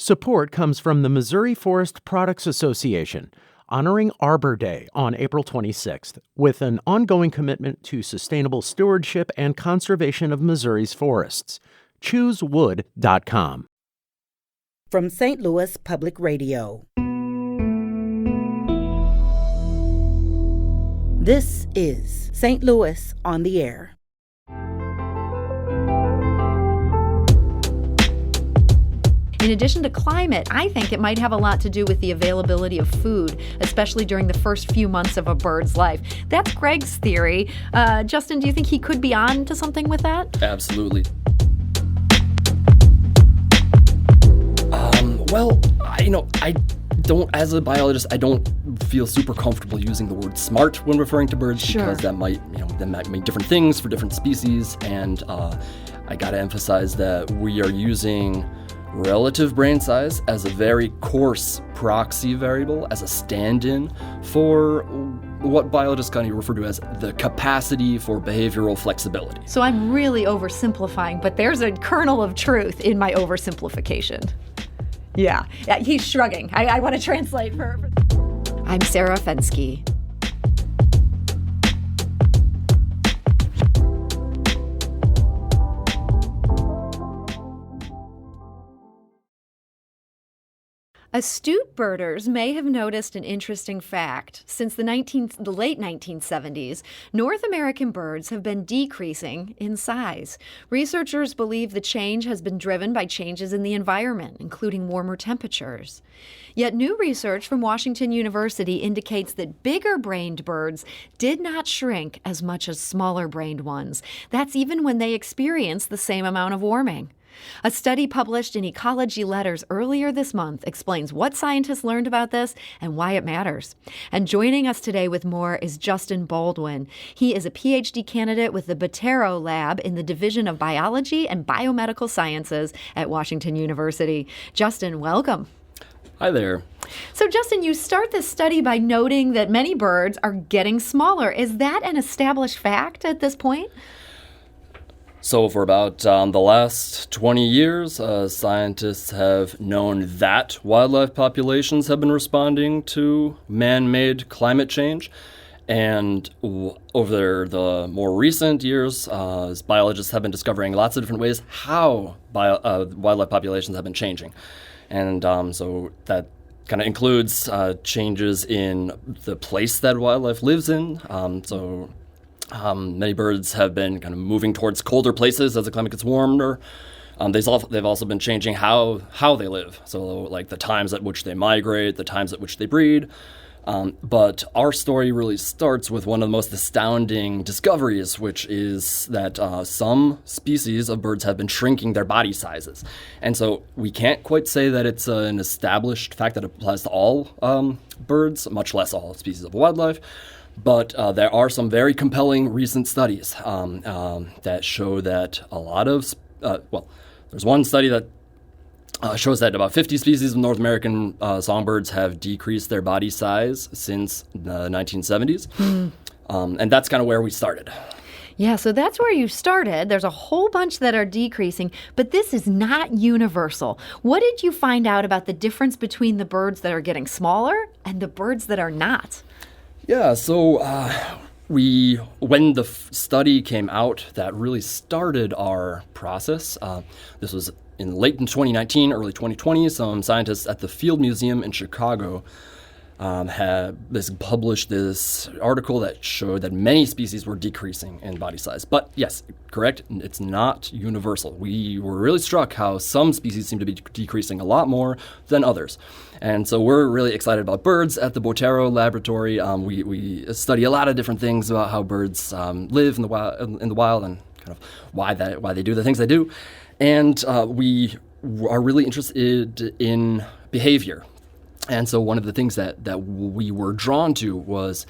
Support comes from the Missouri Forest Products Association, honoring Arbor Day on April 26th, with an ongoing commitment to sustainable stewardship and conservation of Missouri's forests. ChooseWood.com. From St. Louis Public Radio. This is St. Louis on the Air. In addition to climate, I think it might have a lot to do with the availability of food, especially during the first few months of a bird's life. That's Greg's theory. Justin, do you think he could be on to something with that? Absolutely. I don't, as a biologist, I don't feel super comfortable using the word smart when referring to birds. Sure. Because that might mean different things for different species. And I gotta emphasize that we are using relative brain size as a very coarse proxy variable, as a stand-in for what biologists kind of refer to as the capacity for behavioral flexibility. So I'm really oversimplifying, but there's a kernel of truth in my oversimplification. Yeah, he's shrugging. I want to translate for... I'm Sarah Fensky. Astute birders may have noticed an interesting fact. Since the late 1970s, North American birds have been decreasing in size. Researchers believe the change has been driven by changes in the environment, including warmer temperatures. Yet new research from Washington University indicates that bigger-brained birds did not shrink as much as smaller-brained ones. That's even when they experience the same amount of warming. A study published in Ecology Letters earlier this month explains what scientists learned about this and why it matters. And joining us today with more is Justin Baldwin. He is a PhD candidate with the Botero Lab in the Division of Biology and Biomedical Sciences at Washington University. Justin, welcome. Hi there. So, Justin, you start this study by noting that many birds are getting smaller. Is that an established fact at this point? So for about the last 20 years, scientists have known that wildlife populations have been responding to man-made climate change. And over the more recent years, biologists have been discovering lots of different ways how wildlife populations have been changing. And so that kind of includes changes in the place that wildlife lives in. Many birds have been kind of moving towards colder places as the climate gets warmer. They've also been changing how they live, so like the times at which they migrate, the times at which they breed. But our story really starts with one of the most astounding discoveries, which is that some species of birds have been shrinking their body sizes. And so we can't quite say that it's an established fact that applies to all birds, much less all species of wildlife. But there are some very compelling recent studies that show that a lot of, there's one study that shows that about 50 species of North American songbirds have decreased their body size since the 1970s. And that's kind of where we started. Yeah, so that's where you started. There's a whole bunch that are decreasing, but this is not universal. What did you find out about the difference between the birds that are getting smaller and the birds that are not? Yeah, so when the study came out that really started our process, this was in late in 2019, early 2020, some scientists at the Field Museum in Chicago had published this article that showed that many species were decreasing in body size. But yes, correct, it's not universal. We were really struck how some species seem to be decreasing a lot more than others. And so we're really excited about birds at the Botero Laboratory. We study a lot of different things about how birds live in the wild and kind of why they do the things they do. And we are really interested in behavior. And so one of the things that we were drawn to was,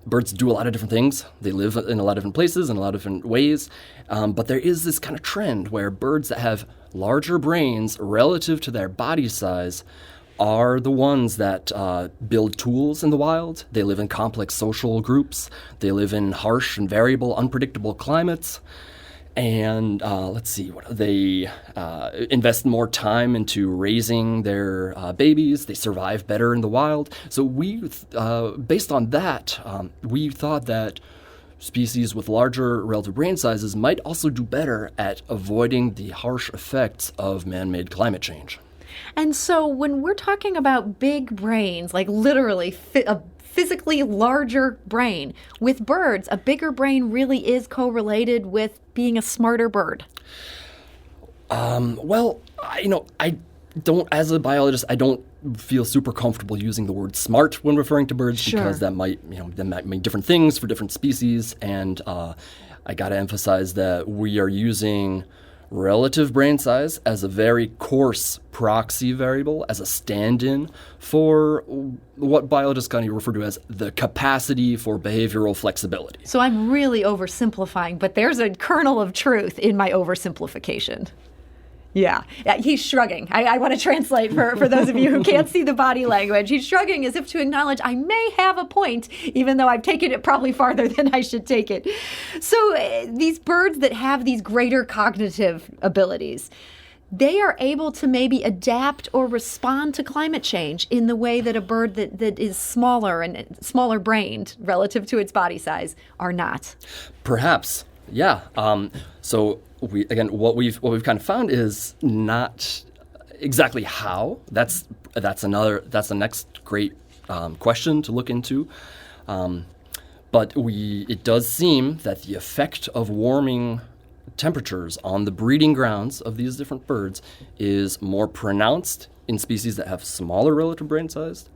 birds do a lot of different things. They live in a lot of different places in a lot of different ways. But there is this kind of trend where birds that have larger brains relative to their body size are the ones that build tools in the wild. They live in complex social groups. They live in harsh and variable, unpredictable climates. And let's see, they invest more time into raising their babies. They survive better in the wild. So based on that, we thought that species with larger relative brain sizes might also do better at avoiding the harsh effects of man-made climate change. And so when we're talking about big brains, like literally a physically larger brain, with birds, a bigger brain really is correlated with being a smarter bird. Well, I don't, as a biologist, I don't feel super comfortable using the word smart when referring to birds because that might mean different things for different species. And I got to emphasize that we are using relative brain size as a very coarse proxy variable, as a stand-in for what biologists kind of refer to as the capacity for behavioral flexibility. So I'm really oversimplifying, but there's a kernel of truth in my oversimplification. Yeah, he's shrugging. I want to translate for those of you who can't see the body language. He's shrugging as if to acknowledge I may have a point, even though I've taken it probably farther than I should take it. So these birds that have these greater cognitive abilities, they are able to maybe adapt or respond to climate change in the way that a bird that is smaller and smaller brained relative to its body size are not. Perhaps, yeah. So what we've kind of found is not exactly how. That's the next great question to look into. But it does seem that the effect of warming temperatures on the breeding grounds of these different birds is more pronounced in species that have smaller relative brain size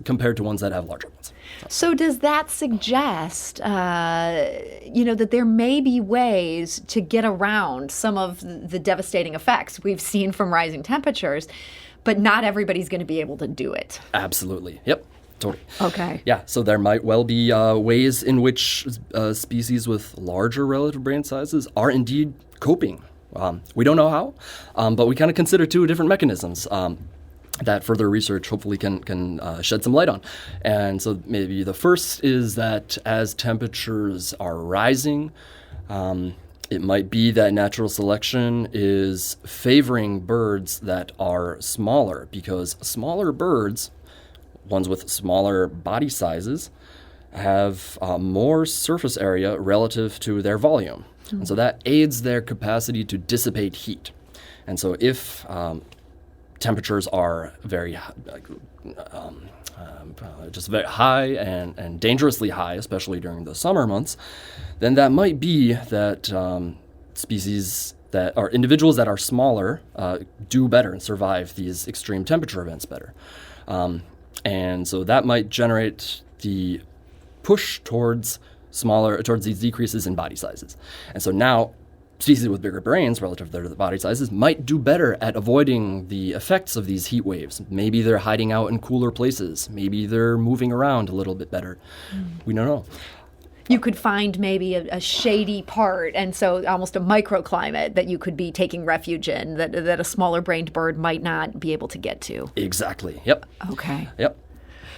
compared to ones that have larger ones. So does that suggest, that there may be ways to get around some of the devastating effects we've seen from rising temperatures, but not everybody's going to be able to do it? Absolutely. Yep. Totally. Okay. Yeah, so there might well be ways in which species with larger relative brain sizes are indeed coping. We don't know how, but we kind of consider two different mechanisms that further research hopefully can shed some light on. And so maybe the first is that as temperatures are rising, it might be that natural selection is favoring birds that are smaller, because smaller birds, ones with smaller body sizes, have more surface area relative to their volume. And so that aids their capacity to dissipate heat. And so if temperatures are very just very high and dangerously high, especially during the summer months, then that might be that species that are individuals that are smaller do better and survive these extreme temperature events better. And so that might generate the push towards these decreases in body sizes. And so now species with bigger brains relative to their body sizes might do better at avoiding the effects of these heat waves. Maybe they're hiding out in cooler places. Maybe they're moving around a little bit better. We don't know. You could find maybe a shady part, and so almost a microclimate that you could be taking refuge in, that a smaller brained bird might not be able to get to. Exactly. Yep. Okay. Yep.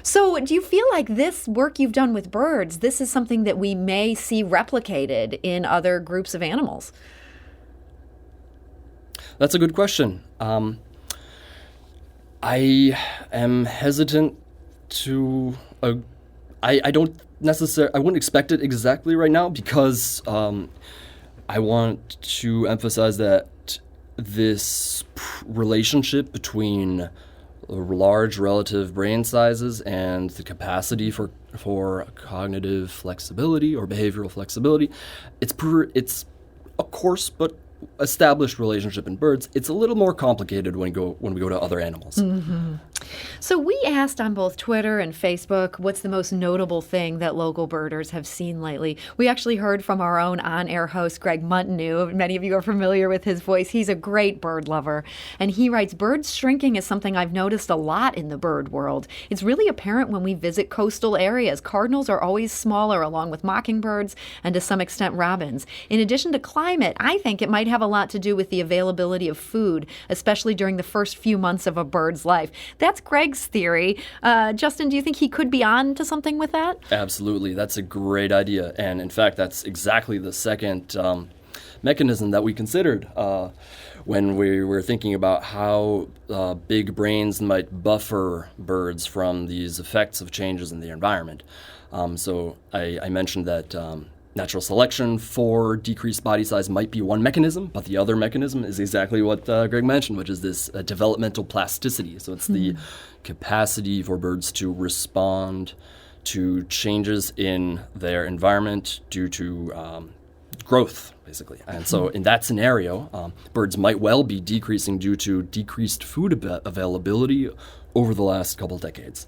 So do you feel like this work you've done with birds, this is something that we may see replicated in other groups of animals? That's a good question. I am hesitant to... I wouldn't expect it exactly right now, because I want to emphasize that this relationship between large relative brain sizes and the capacity for cognitive flexibility or behavioral flexibility, it's a coarse but established relationship in birds. It's a little more complicated when we go to other animals. Mm-hmm. So we asked on both Twitter and Facebook, what's the most notable thing that local birders have seen lately? We actually heard from our own on-air host, Greg Montanew. Many of you are familiar with his voice. He's a great bird lover. And he writes, birds shrinking is something I've noticed a lot in the bird world. It's really apparent when we visit coastal areas. Cardinals are always smaller, along with mockingbirds and to some extent robins. In addition to climate, I think it might have a lot to do with the availability of food, especially during the first few months of a bird's life. That's Greg's theory. Justin, do you think he could be on to something with that? Absolutely. That's a great idea. And in fact, that's exactly the second mechanism that we considered when we were thinking about how big brains might buffer birds from these effects of changes in the environment. So I mentioned that natural selection for decreased body size might be one mechanism, but the other mechanism is exactly what Greg mentioned, which is this developmental plasticity. So it's the capacity for birds to respond to changes in their environment due to growth, basically. And so in that scenario, birds might well be decreasing due to decreased food availability over the last couple decades.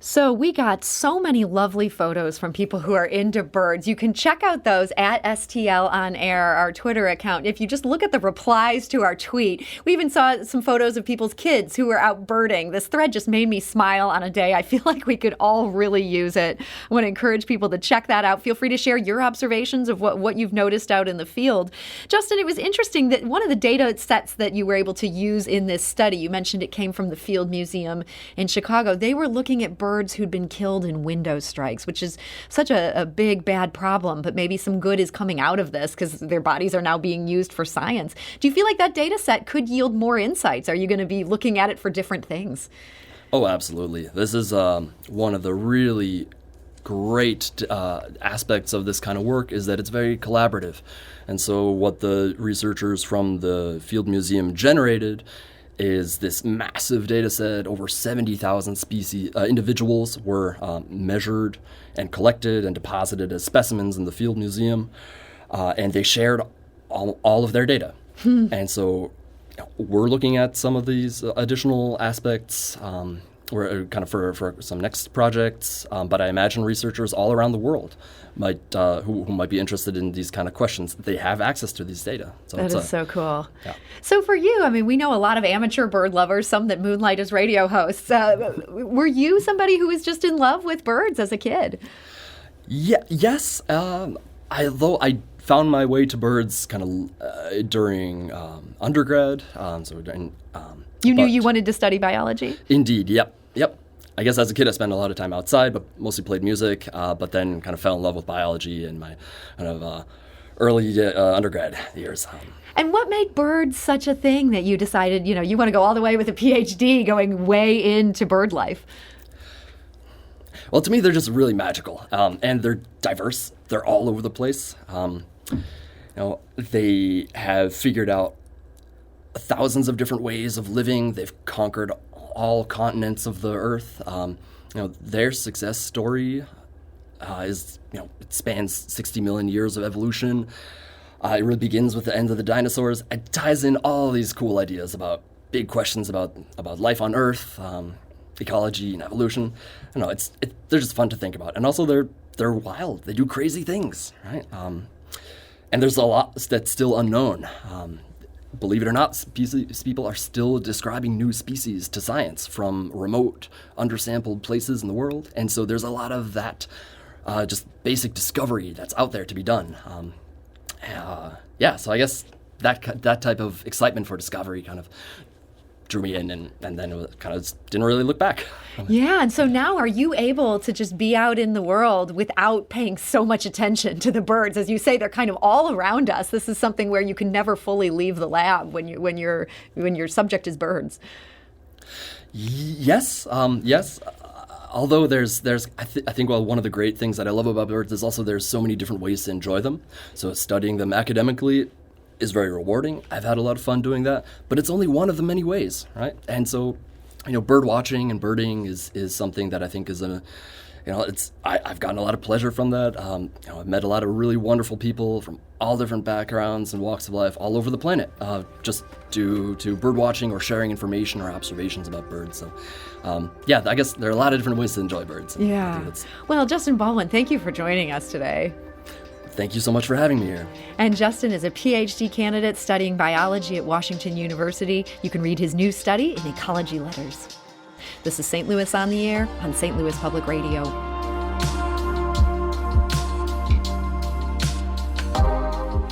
So we got so many lovely photos from people who are into birds. You can check out those at STL On Air, our Twitter account. If you just look at the replies to our tweet, we even saw some photos of people's kids who were out birding. This thread just made me smile on a day. I feel like we could all really use it. I want to encourage people to check that out. Feel free to share your observations of what you've noticed out in the field. Justin, it was interesting that one of the data sets that you were able to use in this study, you mentioned it came from the Field Museum in Chicago. They were looking at birds who'd been killed in window strikes, which is such a big, bad problem. But maybe some good is coming out of this because their bodies are now being used for science. Do you feel like that data set could yield more insights? Are you going to be looking at it for different things? Oh, absolutely. This is one of the really great aspects of this kind of work is that it's very collaborative. And so what the researchers from the Field Museum generated is this massive data set. Over 70,000 species, individuals were measured and collected and deposited as specimens in the Field Museum, and they shared all of their data. And so we're looking at some of these additional aspects. We're kind of for some next projects, but I imagine researchers all around the world might who might be interested in these kind of questions. They have access to these data. So that is so cool. Yeah. So for you, I mean, we know a lot of amateur bird lovers, some that moonlight as radio hosts. Were you somebody who was just in love with birds as a kid? Yeah. Yes. Although I found my way to birds kind of during undergrad. You knew you wanted to study biology? Indeed. Yep. I guess as a kid, I spent a lot of time outside, but mostly played music, but then kind of fell in love with biology in my kind of early undergrad years. And what made birds such a thing that you decided, you want to go all the way with a PhD going way into bird life? Well, to me, they're just really magical, and they're diverse. They're all over the place. They have figured out thousands of different ways of living. They've conquered all continents of the earth. Their success story is, it spans 60 million years of evolution. It really begins with the end of the dinosaurs. It ties in all these cool ideas about big questions about life on Earth, ecology and evolution. They're just fun to think about, and also they're wild. They do crazy things, right? And there's a lot that's still unknown. Believe it or not, people are still describing new species to science from remote, undersampled places in the world. And so there's a lot of that just basic discovery that's out there to be done. So I guess that type of excitement for discovery kind of drew me in, and then it kind of didn't really look back. Yeah, and so now are you able to just be out in the world without paying so much attention to the birds? As you say, they're kind of all around us. This is something where you can never fully leave the lab when your subject is birds. Yes. Although I think one of the great things that I love about birds is also there's so many different ways to enjoy them. So studying them academically is very rewarding. I've had a lot of fun doing that, but it's only one of the many ways, right? And so, bird watching and birding is something that I think is I've gotten a lot of pleasure from that. I've met a lot of really wonderful people from all different backgrounds and walks of life all over the planet, just due to bird watching or sharing information or observations about birds. So, I guess there are a lot of different ways to enjoy birds. Yeah. Well, Justin Baldwin, thank you for joining us today. Thank you so much for having me here. And Justin is a PhD candidate studying biology at Washington University. You can read his new study in Ecology Letters. This is St. Louis on the Air on St. Louis Public Radio.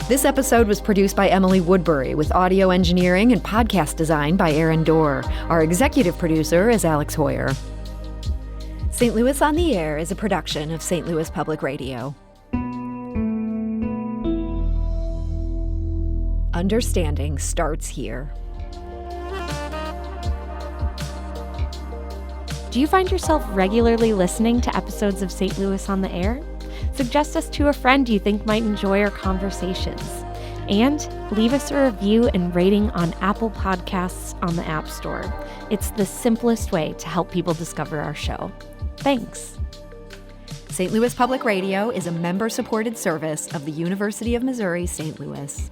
This episode was produced by Emily Woodbury with audio engineering and podcast design by Aaron Dorr. Our executive producer is Alex Hoyer. St. Louis on the Air is a production of St. Louis Public Radio. Understanding starts here. Do you find yourself regularly listening to episodes of St. Louis on the Air? Suggest us to a friend you think might enjoy our conversations. And leave us a review and rating on Apple Podcasts on the App Store. It's the simplest way to help people discover our show. Thanks. St. Louis Public Radio is a member-supported service of the University of Missouri, St. Louis.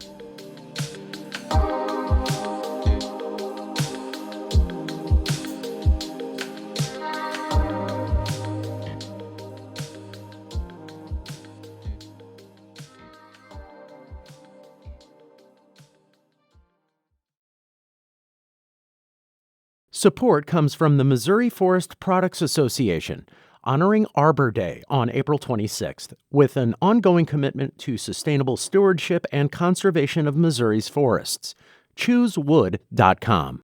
Support comes from the Missouri Forest Products Association, honoring Arbor Day on April 26th with an ongoing commitment to sustainable stewardship and conservation of Missouri's forests. ChooseWood.com.